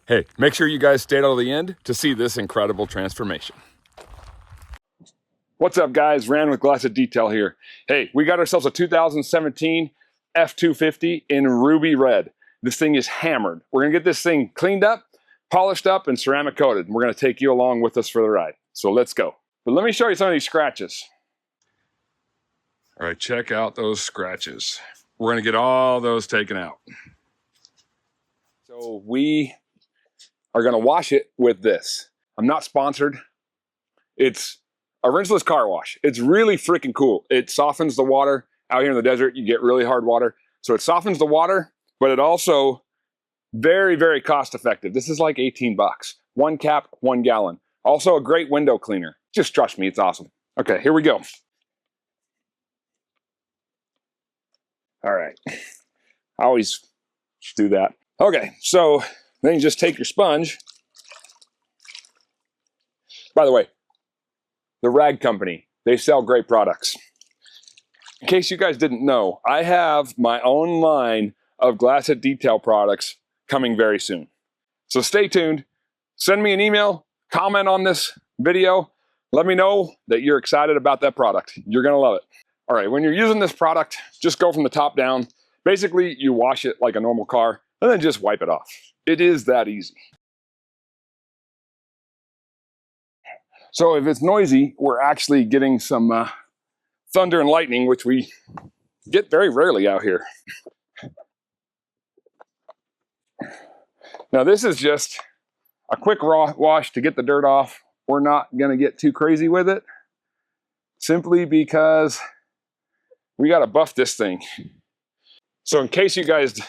Hey, make sure you guys stay till the end to see this incredible transformation. What's up, guys? Rand with Glass of Detail here. Hey, we got ourselves a 2017 F250 in ruby red. This thing is hammered. We're gonna get this thing cleaned up, polished up, and ceramic coated. And we're gonna take you along with us for the ride. So let's go. But let me show you some of these scratches. All right, check out those scratches. We're gonna get all those taken out. So we are gonna wash it with this. I'm not sponsored. It's a rinseless car wash. It's really freaking cool. It softens the water. Out here in the desert, you get really hard water. So it softens the water, but it also very, very cost effective. This is like 18 bucks. 1 cap, 1 gallon. Also a great window cleaner. Just trust me, it's awesome. Okay, here we go. All right. I always do that. Okay, so then you just take your sponge. By the way, the Rag Company, they sell great products. In case you guys didn't know, I have my own line of Glass at Detail products coming very soon. So stay tuned. Send me an email, comment on this video. Let me know that you're excited about that product. You're gonna love it. All right, when you're using this product, just go from the top down. Basically, you wash it like a normal car and then just wipe it off. It is that easy. So if it's noisy, we're actually getting some thunder and lightning, which we get very rarely out here. Now this is just a quick raw wash to get the dirt off. We're not gonna get too crazy with it, simply because we gotta buff this thing. So in case you guys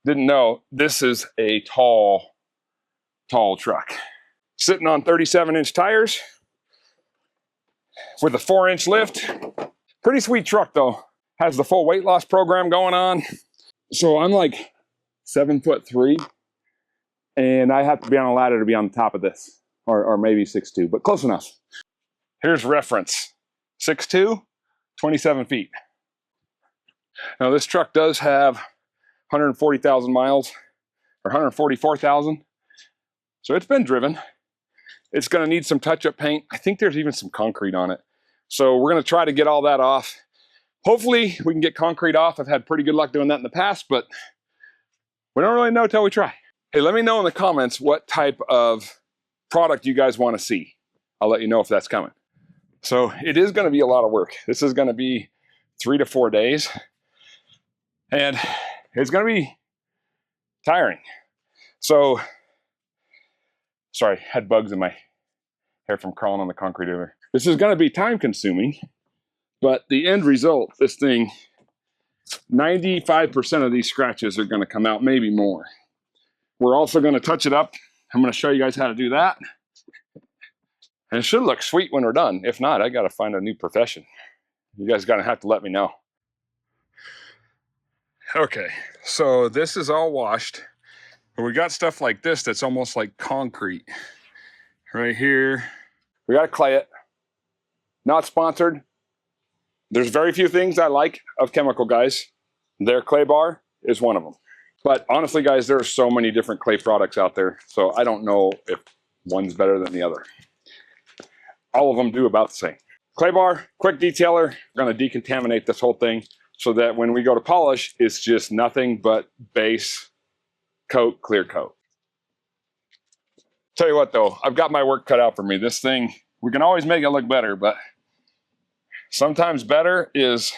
didn't know, this is a tall truck. Sitting on 37-inch tires with a 4-inch lift. Pretty sweet truck though. Has the full weight loss program going on. So I'm like 7'3", and I have to be on a ladder to be on the top of this, or maybe 6'2", but close enough. Here's reference, 6'2", 27 feet. Now this truck does have 140,000 miles, or 144,000. So it's been driven. It's gonna need some touch-up paint. I think there's even some concrete on it. So we're gonna try to get all that off. Hopefully we can get concrete off. I've had pretty good luck doing that in the past, but we don't really know till we try. Hey, let me know in the comments what type of product you guys wanna see. I'll let you know if that's coming. So it is gonna be a lot of work. This is gonna be 3 to 4 days. And it's gonna be tiring. So, sorry, had bugs in my hair from crawling on the concrete earlier. This is gonna be time consuming, but the end result, this thing, 95% of these scratches are gonna come out, maybe more. We're also gonna touch it up. I'm gonna show you guys how to do that. And it should look sweet when we're done. If not, I gotta find a new profession. You guys gonna have to let me know. Okay, so this is all washed. But we got stuff like this that's almost like concrete. Right here. We gotta clay it. Not sponsored. There's very few things I like of Chemical Guys. Their clay bar is one of them. But honestly, guys, there are so many different clay products out there, so I don't know if one's better than the other. All of them do about the same. Clay bar, quick detailer. We're gonna decontaminate this whole thing so that when we go to polish, it's just nothing but base, coat, clear coat. Tell you what though, I've got my work cut out for me. This thing, we can always make it look better, but sometimes better is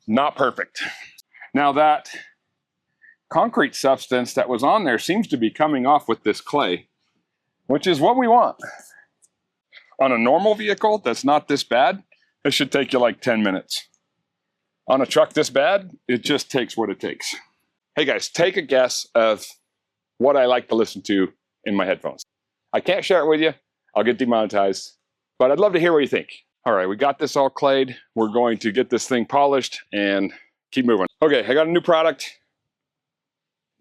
not perfect. Now that concrete substance that was on there seems to be coming off with this clay, which is what we want. On a normal vehicle that's not this bad, it should take you like 10 minutes. On a truck this bad, it just takes what it takes. Hey guys, take a guess of what I like to listen to in my headphones. I can't share it with you. I'll get demonetized, but I'd love to hear what you think. All right, we got this all clayed. We're going to get this thing polished and keep moving. Okay, I got a new product.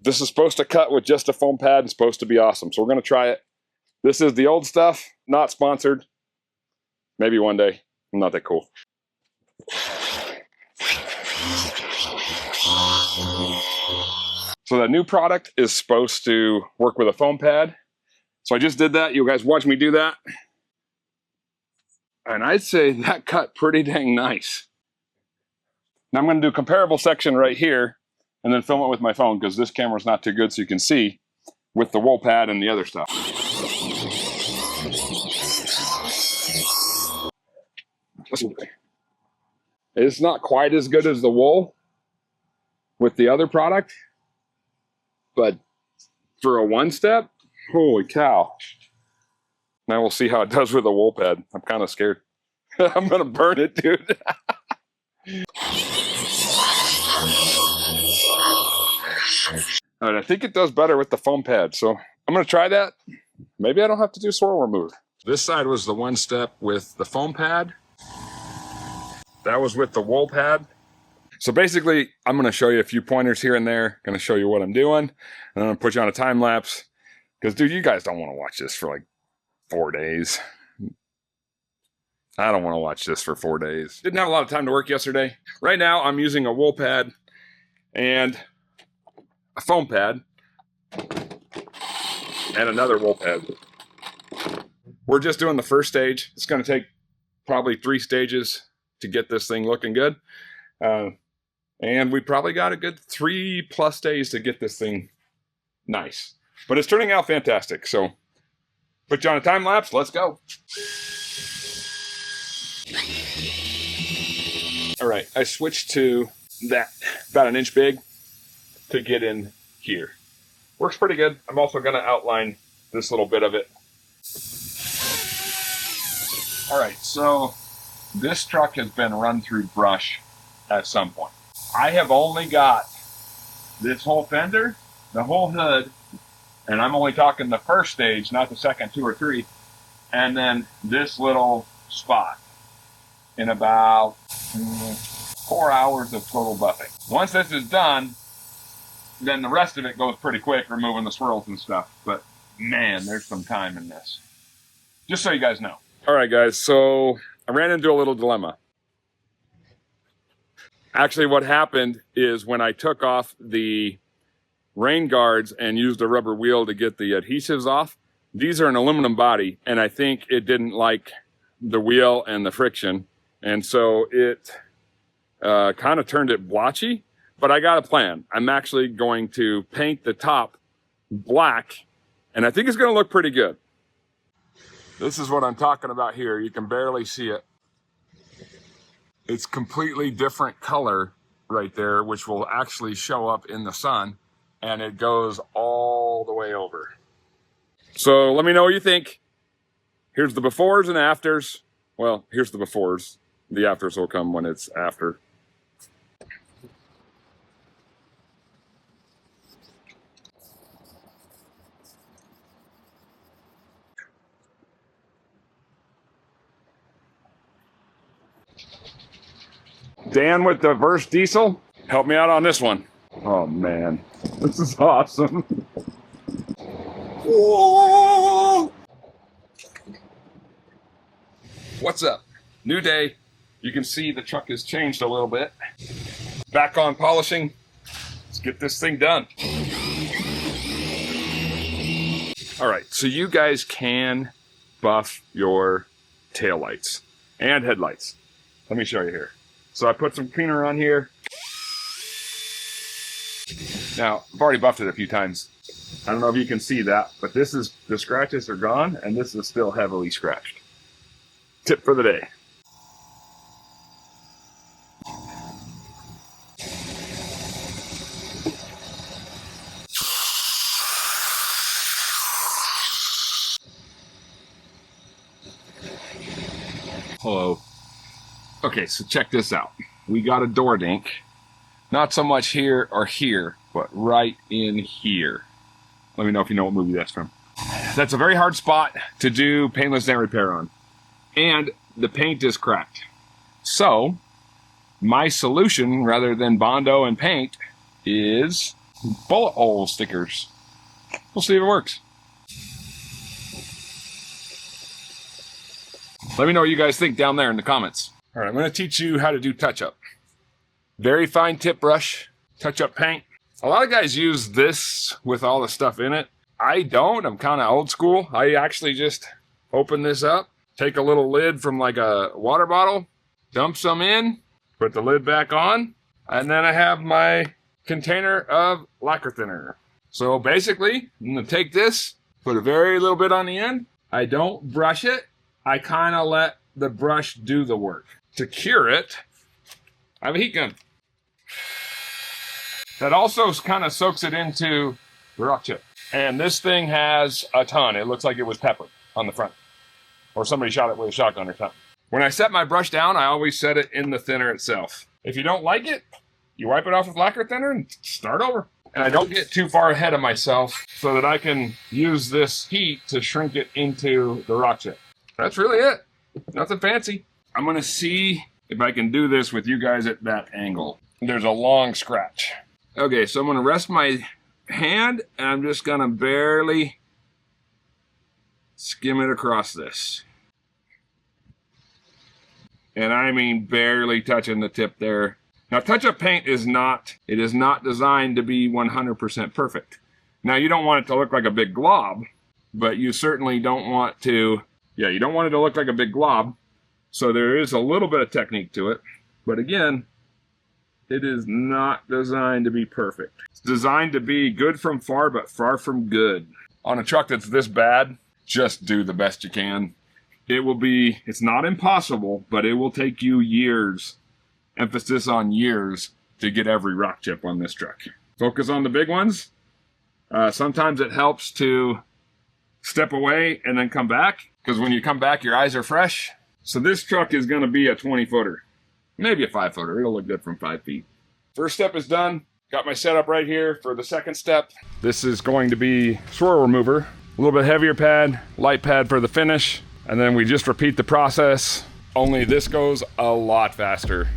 This is supposed to cut with just a foam pad and supposed to be awesome. So we're gonna try it. This is the old stuff, not sponsored. Maybe one day, I'm not that cool. So that new product is supposed to work with a foam pad. So I just did that. You guys watch me do that. And I'd say that cut pretty dang nice. Now I'm going to do a comparable section right here and then film it with my phone because this camera's not too good so you can see with the wool pad and the other stuff. It's not quite as good as the wool with the other product, but for a one step, holy cow. Now we'll see how it does with a wool pad. I'm kind of scared. I'm going to burn it, dude. All right, I think it does better with the foam pad, so I'm going to try that. Maybe I don't have to do swirl remove. This side was the one step with the foam pad. That was with the wool pad. So basically, I'm going to show you a few pointers here and there. Going to show you what I'm doing. And I'm going to put you on a time lapse. Because, dude, you guys don't want to watch this for like 4 days. I don't want to watch this for 4 days. Didn't have a lot of time to work yesterday. Right now, I'm using a wool pad and a foam pad and another wool pad. We're just doing the first stage. It's going to take probably 3 stages to get this thing looking good. And we probably got a good 3+ days to get this thing nice. But it's turning out fantastic. So put you on a time lapse. Let's go. All right, I switched to that about an inch big to get in here. Works pretty good. I'm also going to outline this little bit of it. All right, so this truck has been run through brush at some point. I have only got this whole fender, the whole hood, and I'm only talking the first stage, not the second 2 or 3, and then this little spot in about 4 hours of total buffing. Once this is done, then the rest of it goes pretty quick, removing the swirls and stuff. But man, there's some time in this. Just so you guys know. All right, guys, so I ran into a little dilemma. Actually, what happened is when I took off the rain guards and used a rubber wheel to get the adhesives off, these are an aluminum body, and I think it didn't like the wheel and the friction, and so it kind of turned it blotchy, but I got a plan. I'm actually going to paint the top black, and I think it's going to look pretty good. This is what I'm talking about here. You can barely see it. It's completely different color right there, which will actually show up in the sun, and it goes all the way over. So let me know what you think. Here's the befores and afters. Well, here's the befores. The afters will come when it's after. Dan with the Verse Diesel, help me out on this one. Oh man, this is awesome. Whoa! What's up? New day. You can see the truck has changed a little bit. Back on polishing. Let's get this thing done. All right, so you guys can buff your taillights and headlights. Let me show you here. So I put some cleaner on here. Now, I've already buffed it a few times. I don't know if you can see that, but the scratches are gone, and this is still heavily scratched. Tip for the day. Hello. Okay, so check this out. We got a door dink. Not so much here or here, but right in here. Let me know if you know what movie that's from. That's a very hard spot to do paintless dent repair on. And the paint is cracked. So, my solution, rather than Bondo and paint, is bullet hole stickers. We'll see if it works. Let me know what you guys think down there in the comments. All right, I'm going to teach you how to do touch-up. Very fine tip brush, touch-up paint. A lot of guys use this with all the stuff in it. I don't. I'm kind of old school. I actually just open this up, take a little lid from like a water bottle, dump some in, put the lid back on, and then I have my container of lacquer thinner. So basically, I'm going to take this, put a very little bit on the end. I don't brush it. I kind of let the brush do the work. To cure it, I have a heat gun. That also kind of soaks it into the rock chip. And this thing has a ton. It looks like it was pepper on the front. Or somebody shot it with a shotgun or something. When I set my brush down, I always set it in the thinner itself. If you don't like it, you wipe it off with lacquer thinner and start over. And I don't get too far ahead of myself so that I can use this heat to shrink it into the rock chip. That's really it. Nothing fancy. I'm going to see if I can do this with you guys at that angle. There's a long scratch. Okay, so I'm going to rest my hand and I'm just going to barely skim it across this. And I mean barely touching the tip there. Now, touch-up paint is not designed to be 100% perfect. Now, you don't want it to look like a big glob, but you certainly don't want to, you don't want it to look like a big glob. So there is a little bit of technique to it. But again, it is not designed to be perfect. It's designed to be good from far, but far from good. On a truck that's this bad, just do the best you can. It's not impossible, but it will take you years, emphasis on years, to get every rock chip on this truck. Focus on the big ones. Sometimes it helps to step away and then come back, because when you come back, your eyes are fresh. So this truck is going to be a 20-footer, maybe a 5-footer. It'll look good from 5 feet. First step is done. Got my setup right here for the second step. This is going to be swirl remover. A little bit heavier pad, light pad for the finish. And then we just repeat the process, only this goes a lot faster.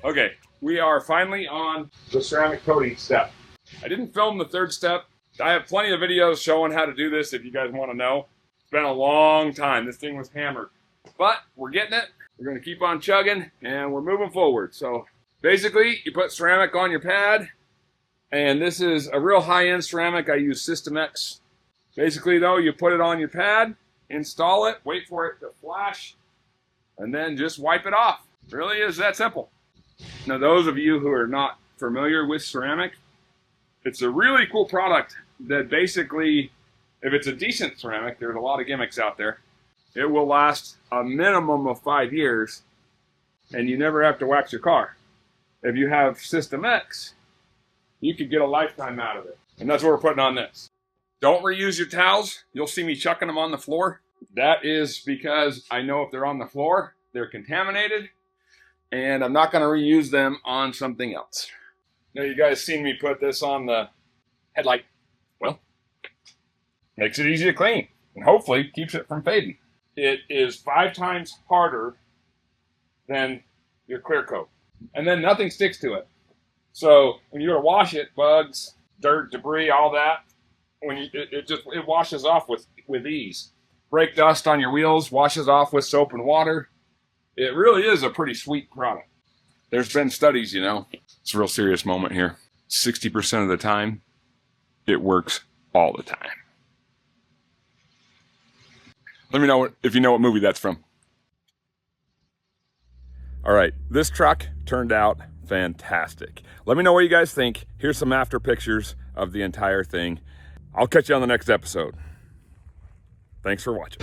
Okay, we are finally on the ceramic coating step. I didn't film the third step. I have plenty of videos showing how to do this if you guys want to know. It's been a long time. This thing was hammered. But we're getting it. We're going to keep on chugging, and we're moving forward. So basically, you put ceramic on your pad, and this is a real high-end ceramic. I use System X. Basically, though, you put it on your pad, install it, wait for it to flash, and then just wipe it off. It really is that simple. Now, those of you who are not familiar with ceramic, it's a really cool product that basically, if it's a decent ceramic, there's a lot of gimmicks out there, it will last a minimum of 5 years, and you never have to wax your car. If you have System X, you could get a lifetime out of it. And that's what we're putting on this. Don't reuse your towels. You'll see me chucking them on the floor. That is because I know if they're on the floor, they're contaminated, and I'm not going to reuse them on something else. Now, you guys seen me put this on the headlight. Well, makes it easy to clean, and hopefully keeps it from fading. It is 5 times harder than your clear coat, and then nothing sticks to it. So when you go to wash it, bugs, dirt, debris, all that, it washes off with ease. Brake dust on your wheels washes off with soap and water. It really is a pretty sweet product. There's been studies, it's a real serious moment here. 60% of the time, it works all the time. Let me know if you know what movie that's from. All right, this truck turned out fantastic. Let me know what you guys think. Here's some after pictures of the entire thing. I'll catch you on the next episode. Thanks for watching.